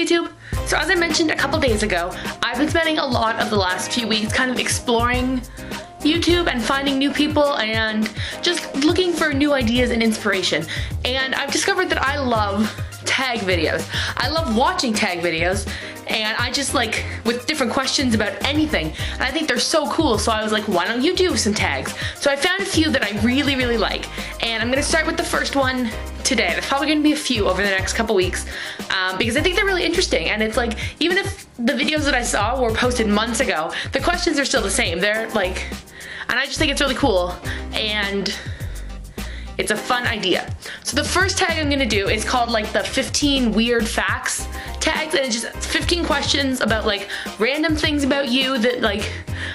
YouTube. So as I mentioned a couple days ago, I've been spending a lot of the last few weeks kind of exploring YouTube and finding new people and just looking for new ideas and inspiration. And I've discovered that I love tag videos. I love watching tag videos, and I just like with different questions about anything, and I think they're so cool. So I was like, why don't you do some tags? So I found a few that I really like, and I'm gonna start with the first one today. There's probably gonna be a few over the next couple weeks because I think they're really interesting. And it's like, even if the videos that I saw were posted months ago, the questions are still the same. They're like, and I just think it's really cool, and it's a fun idea. So the first tag I'm gonna do is called like the 15 weird facts tags, and it's just 15 questions about like random things about you that like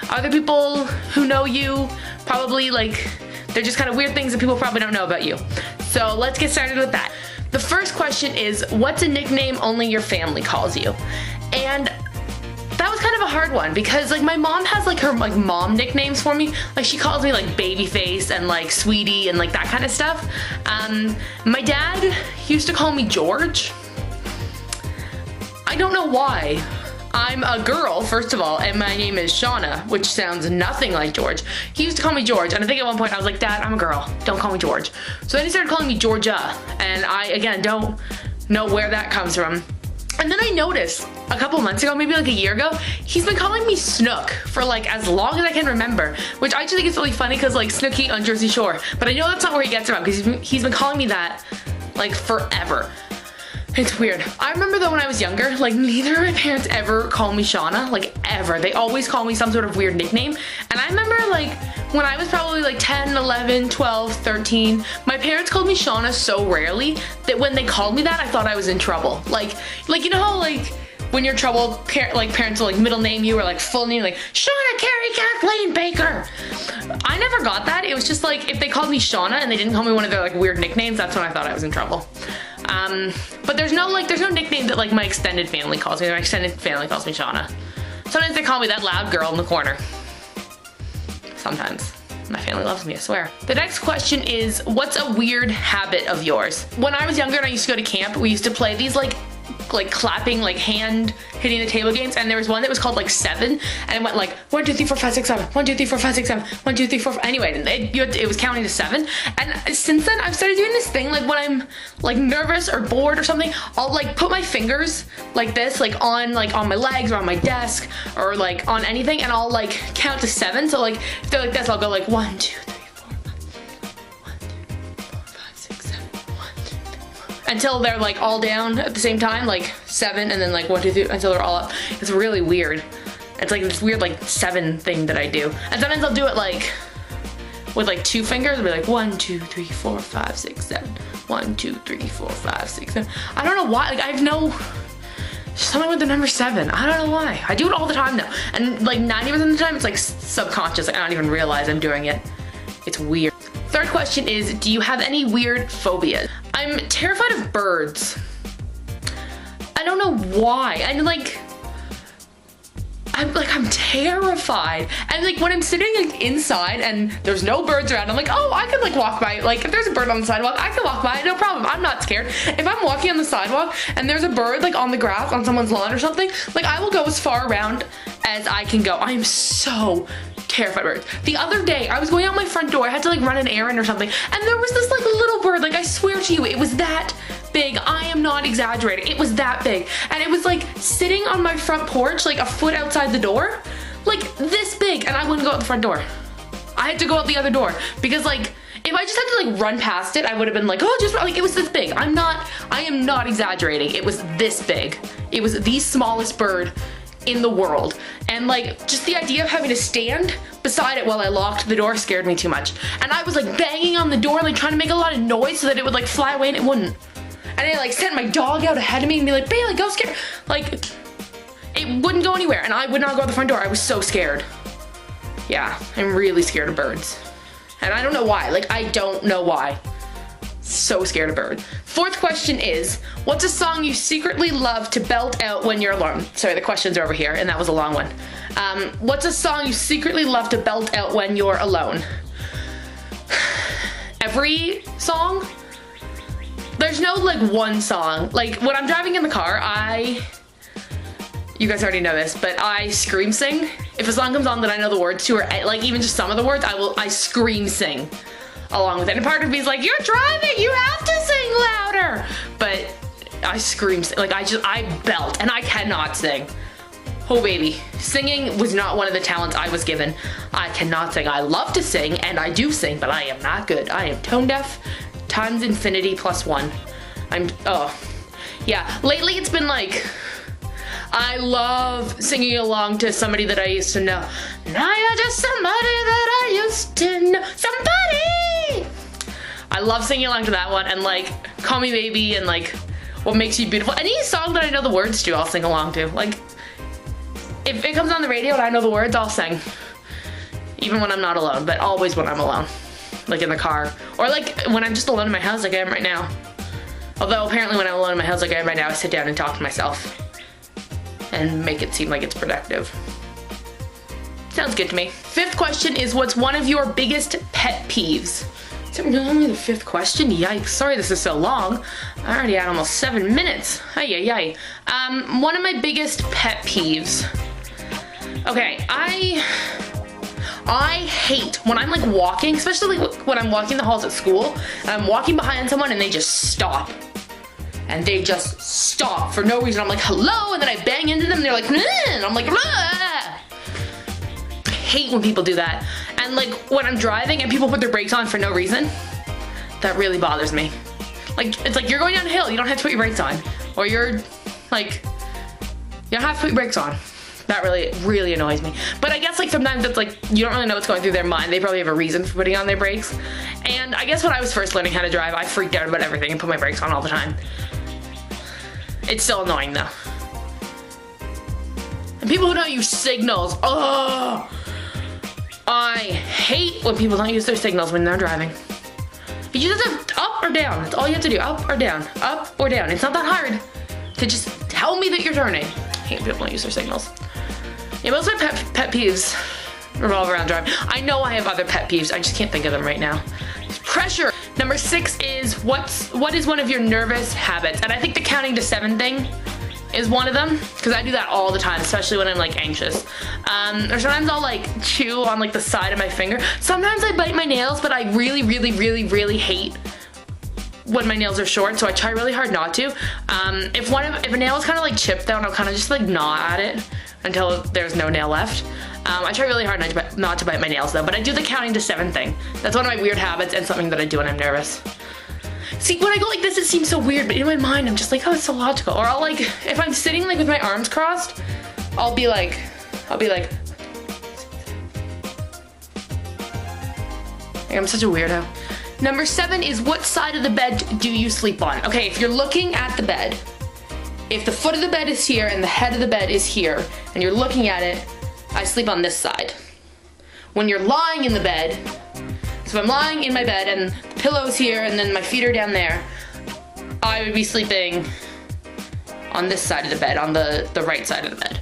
other people who know you probably like, they're just kind of weird things that people probably don't know about you. So let's get started with that. The first question is, what's a nickname only your family calls you? And that was kind of a hard one because like my mom has like her like mom nicknames for me. Like she calls me like babyface and like sweetie and like that kind of stuff. My dad used to call me George. I don't know why. I'm a girl, first of all, and my name is Shauna, which sounds nothing like George. He used to call me George, and I think at one point I was like, Dad, I'm a girl, don't call me George. So then he started calling me Georgia, and I, again, don't know where that comes from. And then I noticed a couple months ago, maybe like a year ago, he's been calling me Snook for like as long as I can remember, which I actually think is really funny because like Snooki on Jersey Shore. But I know that's not where he gets it from because he's been calling me that like forever. It's weird. I remember though when I was younger, like neither of my parents ever called me Shauna, like ever. They always call me some sort of weird nickname. And I remember like when I was probably like 10, 11, 12, 13, my parents called me Shauna so rarely that when they called me that, I thought I was in trouble. Like you know how like when you're troubled, parents will like middle name you or like full name, like Shauna Carrie Kathleen Baker. I never got that. It was just like if they called me Shauna and they didn't call me one of their like weird nicknames, that's when I thought I was in trouble. But there's no nickname that like my extended family calls me. My extended family calls me Shauna. Sometimes they call me that loud girl in the corner. Sometimes. My family loves me, I swear. The next question is, what's a weird habit of yours? When I was younger and I used to go to camp, we used to play these like clapping, like hand hitting the table games, and there was one that was called like 7, and it went like 1 2 3 4 5 6 7 1 2 3 4 5 6 7 1 2 3 4 5. Anyway, it was counting to 7, and since then I've started doing this thing like when I'm like nervous or bored or something, I'll like put my fingers like this like on my legs or on my desk or like on anything, and I'll like count to 7. So like if they're like this, I'll go like 1 2 3 until they're like all down at the same time, like 7, and then like 1 2 3 until they're all up. It's really weird. It's like this weird like 7 thing that I do, and sometimes I'll do it like with like 2 fingers. I'll be like 1 2 3 4 5 6 7 1 2 3 4 5 6 7. I don't know why. Like I have no something with the number 7. I don't know why. I do it all the time now, and like 90% of the time it's like subconscious. Like I don't even realize I'm doing it. It's weird. Third question is, do you have any weird phobias? I'm terrified of birds. I don't know why. And like, I'm terrified. And like when I'm sitting like inside and there's no birds around, I'm like, oh, I could like walk by. Like if there's a bird on the sidewalk, I can walk by, no problem. I'm not scared. If I'm walking on the sidewalk and there's a bird like on the grass on someone's lawn or something, like I will go as far around as I can go. I am so terrified of birds. The other day, I was going out my front door. I had to like run an errand or something, and there was this like little bird. Like I swear to you, it was that big. I am not exaggerating. It was that big, and it was like sitting on my front porch, like a foot outside the door, like this big, and I wouldn't go out the front door. I had to go out the other door because like if I just had to like run past it, I would have been like, oh, just like it was this big. I am not exaggerating. It was this big. It was the smallest bird in the world, and like just the idea of having to stand beside it while I locked the door scared me too much. And I was like banging on the door, like trying to make a lot of noise so that it would like fly away, and it wouldn't. And I like sent my dog out ahead of me and be like, Bailey, go scare. Like it wouldn't go anywhere, and I would not go out the front door. I was so scared. Yeah, I'm really scared of birds, and I don't know why. Like I don't know why. So scared of birds. Fourth question is, what's a song you secretly love to belt out when you're alone? Sorry, the questions are over here, and that was a long one. What's a song you secretly love to belt out when you're alone? Every song. there's no like one song. Like when I'm driving in the car, you guys already know this, but I scream sing. If a song comes on that I know the words to, or like even just some of the words, I scream sing along with it. And part of me is like, you're driving, you have to sing louder. But I scream, like I belt, and I cannot sing. Oh baby, singing was not one of the talents I was given. I cannot sing. I love to sing, and I do sing, but I am not good. I am tone deaf times infinity plus one. Yeah, lately it's been like, I love singing along to Somebody That I Used to Know. Now you're just somebody that I used to know. Somebody! I love singing along to that one, and like Call Me Baby, and like What Makes You Beautiful. Any song that I know the words to, I'll sing along to. Like, if it comes on the radio and I know the words, I'll sing. Even when I'm not alone, but always when I'm alone. Like in the car. Or like when I'm just alone in my house like I am right now. Although apparently when I'm alone in my house like I am right now, I sit down and talk to myself. And make it seem like it's productive. Sounds good to me. Fifth question is, what's one of your biggest pet peeves? Is it only the fifth question? Yikes, sorry this is so long. I already had almost 7 minutes. Ay. One of my biggest pet peeves. Okay, I hate when I'm like walking, especially when I'm walking the halls at school, and I'm walking behind someone and they just stop. And they just stop for no reason. I'm like, hello, and then I bang into them and they're like, and I'm like, blah. I hate when people do that. And like when I'm driving and people put their brakes on for no reason, that really bothers me. Like, it's like, you're going down a hill, you don't have to put your brakes on. Or you're like, you don't have to put your brakes on. That really annoys me. But I guess like sometimes it's like, you don't really know what's going through their mind. They probably have a reason for putting on their brakes. And I guess when I was first learning how to drive, I freaked out about everything and put my brakes on all the time. It's still annoying though. And people who don't use signals, oh! I hate when people don't use their signals when they're driving. You just have to up or down. That's all you have to do, up or down, up or down. It's not that hard to just tell me that you're turning. I hate people don't use their signals. Yeah, most of my pet peeves revolve around driving. I know I have other pet peeves, I just can't think of them right now. Pressure. Number 6 is, what is one of your nervous habits? And I think the counting to 7 thing is one of them, because I do that all the time, especially when I'm like anxious. Or sometimes I'll like chew on like the side of my finger. Sometimes I bite my nails, but I really hate when my nails are short, so I try really hard not to. If a nail is kind of like chipped down, I'll kind of just like gnaw at it until there's no nail left. I try really hard not to bite my nails though, but I do the counting to 7 thing. That's one of my weird habits and something that I do when I'm nervous. See, when I go like this, it seems so weird, but in my mind, I'm just like, oh, it's so logical. Or I'll like, if I'm sitting like with my arms crossed, I'll be like, I'm such a weirdo. Number 7 is, what side of the bed do you sleep on? Okay, if you're looking at the bed, if the foot of the bed is here and the head of the bed is here, and you're looking at it, I sleep on this side. When you're lying in the bed, so if I'm lying in my bed and the pillow's here and then my feet are down there, I would be sleeping on this side of the bed, on the right side of the bed.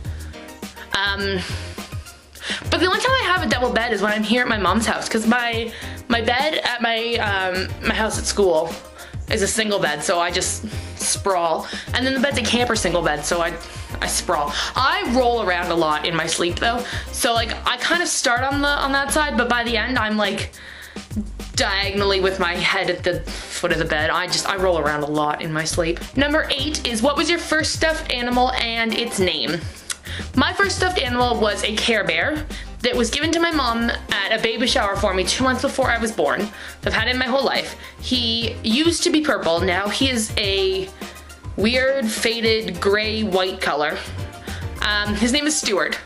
But the only time I have a double bed is when I'm here at my mom's house, because my bed at my house at school is a single bed, so I just sprawl. And then the bed's a camper single bed, so I sprawl. I roll around a lot in my sleep though, so like I kind of start on that side, but by the end I'm like diagonally with my head at the foot of the bed. I roll around a lot in my sleep. Number 8 is, what was your first stuffed animal and its name? My first stuffed animal was a Care Bear that was given to my mom at a baby shower for me 2 months before I was born. I've had him my whole life. He used to be purple, now he is a weird faded gray-white color. His name is Stuart.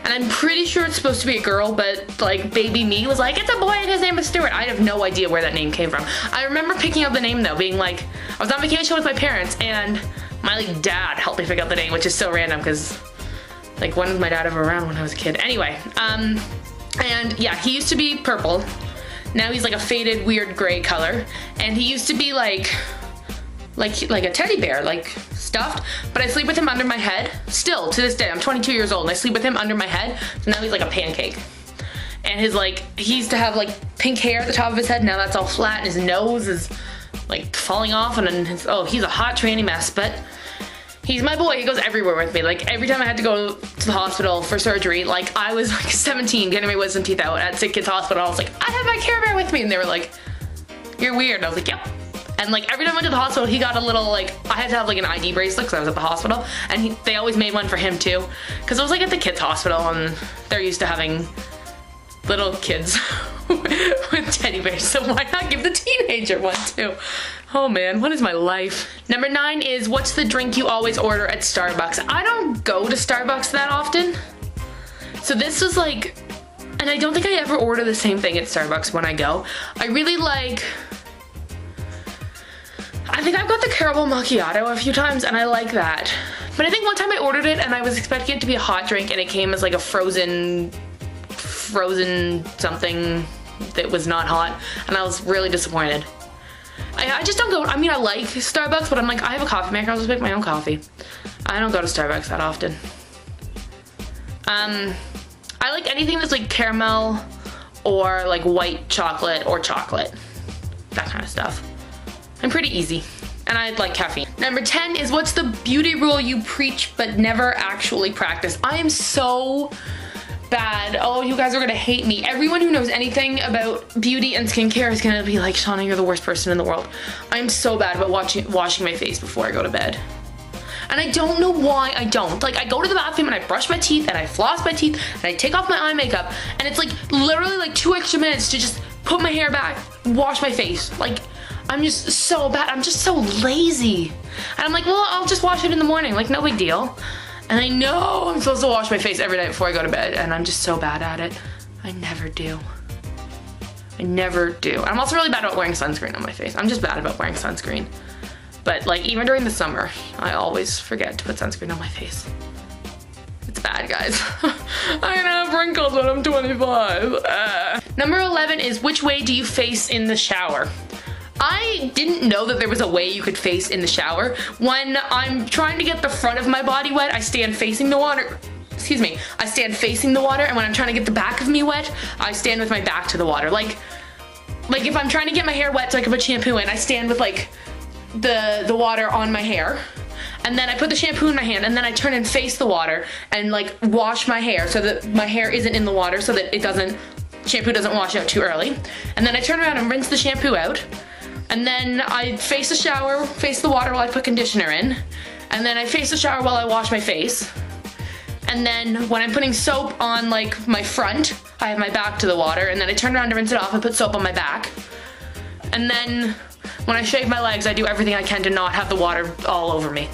And I'm pretty sure it's supposed to be a girl, but like baby me was like, it's a boy and his name is Stuart. I have no idea where that name came from. I remember picking out the name though, being like, I was on vacation with my parents and my like dad helped me pick out the name, which is so random because like when was my dad ever around when I was a kid? Anyway, and yeah, he used to be purple. Now he's like a faded weird gray color. And he used to be like a teddy bear, like stuffed, but I sleep with him under my head. Still, to this day, I'm 22 years old and I sleep with him under my head, so now he's like a pancake. And his like, he used to have like pink hair at the top of his head, now that's all flat, and his nose is like falling off, and then he's a hot tranny mess, but he's my boy. He goes everywhere with me. Like every time I had to go to the hospital for surgery, like I was like 17 getting my wisdom teeth out at Sick Kids Hospital. I was like, I have my Care Bear with me, and they were like, you're weird. And I was like, yep. And like every time I went to the hospital, he got a little like, I had to have like an ID bracelet because I was at the hospital, and they always made one for him too, because I was like at the kids hospital and they're used to having little kids with teddy bears, so why not give the teenager one too? Oh man, what is my life? Number 9 is, what's the drink you always order at Starbucks? I don't go to Starbucks that often, so this was like, and I don't think I ever order the same thing at Starbucks when I go. I really like, I think I've got the caramel macchiato a few times and I like that. But I think one time I ordered it and I was expecting it to be a hot drink and it came as like a frozen something that was not hot, and I was really disappointed. I just don't go, I mean I like Starbucks, but I'm like, I have a coffee maker, I'll just make my own coffee. I don't go to Starbucks that often. I like anything that's like caramel or like white chocolate or chocolate. That kind of stuff. I'm pretty easy. And I like caffeine. Number 10 is, what's the beauty rule you preach but never actually practice? I am so bad. Oh, you guys are gonna hate me. Everyone who knows anything about beauty and skincare is gonna be like, Shauna, you're the worst person in the world. I'm so bad about washing my face before I go to bed. And I don't know why I don't. Like, I go to the bathroom and I brush my teeth and I floss my teeth and I take off my eye makeup, and it's like literally like 2 extra minutes to just put my hair back, wash my face. Like, I'm just so bad. I'm just so lazy. And I'm like, well, I'll just wash it in the morning. Like, no big deal. And I know I'm supposed to wash my face every night before I go to bed, and I'm just so bad at it. I never do. I never do. I'm also really bad about wearing sunscreen on my face. I'm just bad about wearing sunscreen. But like, even during the summer, I always forget to put sunscreen on my face. It's bad, guys. I have wrinkles when I'm 25. Number 11 is, which way do you face in the shower? I didn't know that there was a way you could face in the shower. When I'm trying to get the front of my body wet, I stand facing the water. Excuse me. I stand facing the water, and when I'm trying to get the back of me wet, I stand with my back to the water. Like if I'm trying to get my hair wet so I can put shampoo in, I stand with like the water on my hair, and then I put the shampoo in my hand, and then I turn and face the water and like wash my hair so that my hair isn't in the water, so that shampoo doesn't wash out too early. And then I turn around and rinse the shampoo out. And then I face the shower, face the water while I put conditioner in. And then I face the shower while I wash my face. And then when I'm putting soap on like my front, I have my back to the water, and then I turn around to rinse it off and put soap on my back. And then when I shave my legs, I do everything I can to not have the water all over me.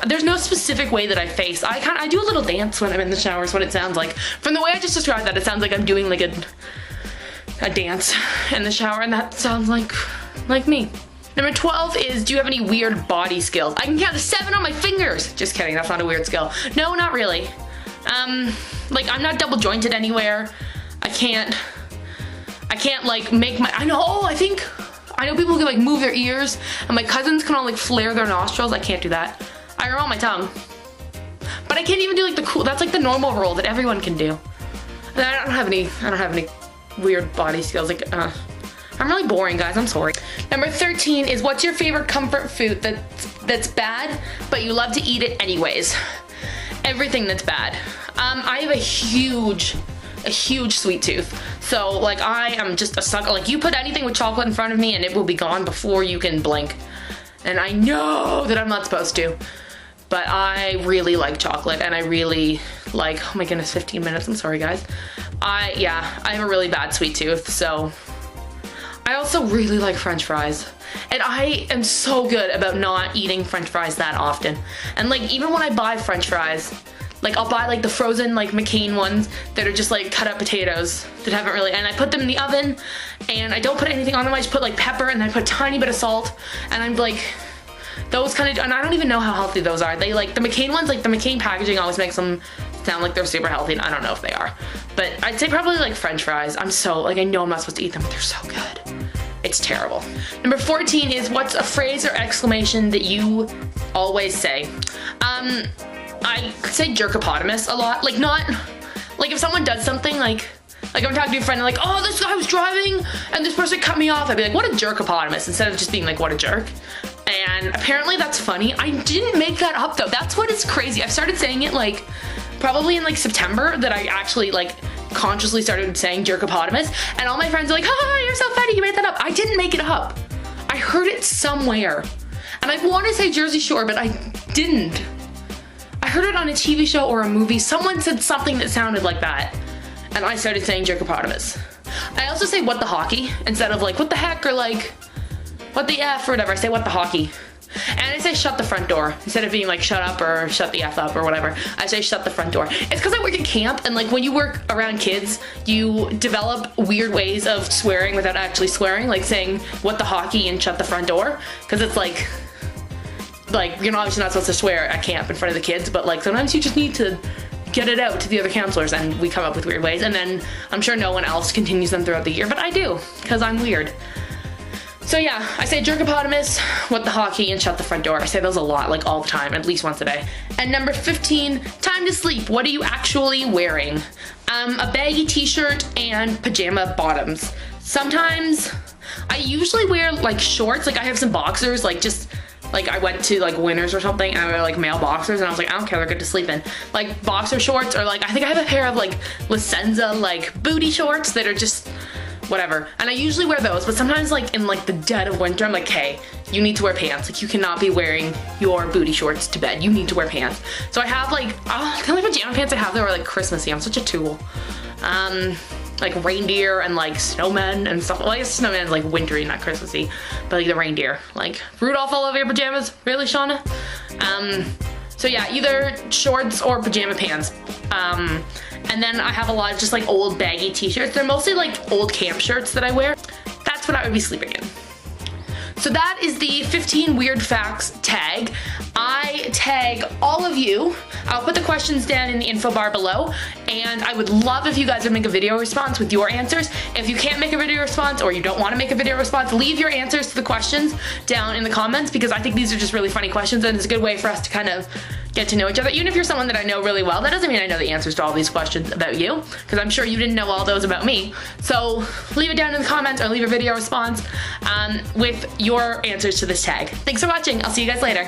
There's no specific way that I face. I do a little dance when I'm in the shower is what it sounds like. From the way I just described that, it sounds like I'm doing like a dance in the shower, and that sounds like me. Number 12 is, do you have any weird body skills? I can count to 7 on my fingers. Just kidding, that's not a weird skill. No, not really. Like, I'm not double jointed anywhere. I can't like make my, I know people who can like move their ears, and my cousins can all like flare their nostrils. I can't do that. I roll my tongue. But I can't even do like the cool, that's like the normal roll that everyone can do. And I don't have any weird body skills. Like, I'm really boring, guys, I'm sorry. Number 13 is, what's your favorite comfort food that's bad, but you love to eat it anyways? Everything that's bad. I have a huge sweet tooth. So like, I am just a sucker. Like, you put anything with chocolate in front of me and it will be gone before you can blink. And I know that I'm not supposed to, but I really like chocolate, and I really like, oh my goodness, 15 minutes, I'm sorry guys. I have a really bad sweet tooth, so. I also really like French fries, and I am so good about not eating French fries that often. And like, even when I buy French fries, like I'll buy like the frozen like McCain ones that are just like cut up potatoes that haven't really, and I put them in the oven, and I don't put anything on them. I just put like pepper, and then I put a tiny bit of salt, and I'm like, those kind of, and I don't even know how healthy those are. They like, the McCain ones, like the McCain packaging always makes them sound like they're super healthy, and I don't know if they are. But I'd say probably like French fries. I'm so, like, I know I'm not supposed to eat them, but they're so good. It's terrible. Number 14 is, what's a phrase or exclamation that you always say? I say jerkopotamus a lot. Like, not, like if someone does something, like Like I'm talking to a friend and like, oh, this guy was driving and this person cut me off. I'd be like, what a jerkopotamus, instead of just being like, what a jerk. And apparently that's funny. I didn't make that up though. That's what is crazy. I've started saying it like probably in like September, that I actually like consciously started saying jerkopotamus, and all my friends are like, haha, you're so funny, you made that up. I didn't make it up. I heard it somewhere. And I want to say Jersey Shore, but I didn't. I heard it on a TV show or a movie. Someone said something that sounded like that, and I started saying jerkopotamus. I also say what the hockey instead of like what the heck or like what the F or whatever. I say what the hockey. And I say shut the front door instead of being like shut up or shut the F up or whatever. I say shut the front door. It's because I work at camp, and like when you work around kids, you develop weird ways of swearing without actually swearing, like saying what the hockey and shut the front door, because it's like you're obviously not supposed to swear at camp in front of the kids, but like sometimes you just need to get it out to the other counselors, and we come up with weird ways, and then I'm sure no one else continues them throughout the year, but I do, because I'm weird. So yeah, I say jerkopotamus, what the hockey, and shut the front door. I say those a lot, like all the time, at least once a day. And number 15, time to sleep. What are you actually wearing? A baggy t-shirt and pajama bottoms. Sometimes, I usually wear like shorts, like I have some boxers, like just, like I went to like Winners or something and I wear like male boxers and I was like, I don't care, they're good to sleep in. Like boxer shorts, or like, I think I have a pair of like Licenza like booty shorts that are just, whatever. And I usually wear those, but sometimes like in like the dead of winter, I'm like, hey, you need to wear pants. Like you cannot be wearing your booty shorts to bed. You need to wear pants. So I have like, the only pajama pants I have that are like Christmassy. I'm such a tool. Like reindeer and like snowmen and stuff. Well, I guess snowman is like wintry, not Christmassy, but like the reindeer. Like Rudolph all over your pajamas? Really, Shauna? So yeah, either shorts or pajama pants. And then I have a lot of just like old baggy t-shirts. They're mostly like old camp shirts that I wear. That's what I would be sleeping in. So that is the 15 weird facts tag. I tag all of you. I'll put the questions down in the info bar below, and I would love if you guys would make a video response with your answers. If you can't make a video response or you don't want to make a video response, leave your answers to the questions down in the comments, because I think these are just really funny questions and it's a good way for us to kind of get to know each other. Even if you're someone that I know really well, that doesn't mean I know the answers to all these questions about you, because I'm sure you didn't know all those about me. So leave it down in the comments or leave a video response with your answers to this tag. Thanks for watching. I'll see you guys later.